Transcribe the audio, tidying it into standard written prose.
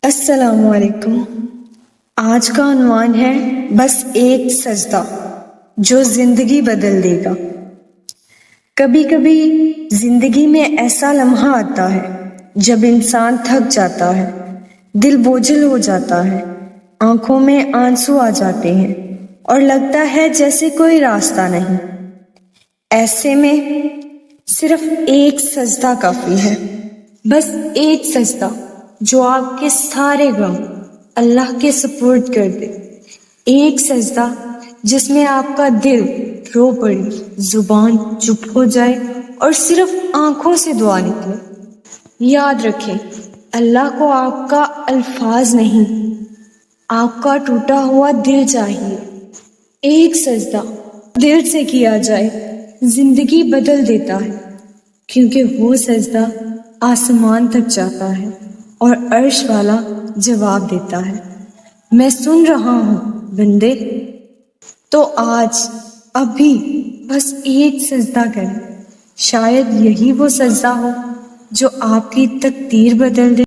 السلام علیکم۔ آج کا عنوان ہے بس ایک سجدہ جو زندگی بدل دے گا۔ کبھی کبھی زندگی میں ایسا لمحہ آتا ہے جب انسان تھک جاتا ہے، دل بوجھل ہو جاتا ہے، آنکھوں میں آنسو آ جاتے ہیں اور لگتا ہے جیسے کوئی راستہ نہیں۔ ایسے میں صرف ایک سجدہ کافی ہے، بس ایک سجدہ جو آپ کے سارے غم اللہ کے سپرد کر دے۔ ایک سجدہ جس میں آپ کا دل رو پڑے، زبان چپ ہو جائے اور صرف آنکھوں سے دعا نکلے۔ یاد رکھیں، اللہ کو آپ کا الفاظ نہیں، آپ کا ٹوٹا ہوا دل چاہیے۔ ایک سجدہ دل سے کیا جائے زندگی بدل دیتا ہے، کیونکہ وہ سجدہ آسمان تک جاتا ہے اور عرش والا جواب دیتا ہے، میں سن رہا ہوں بندے۔ تو آج ابھی بس ایک سجدہ کریں، شاید یہی وہ سجدہ ہو جو آپ کی تقدیر بدل دے۔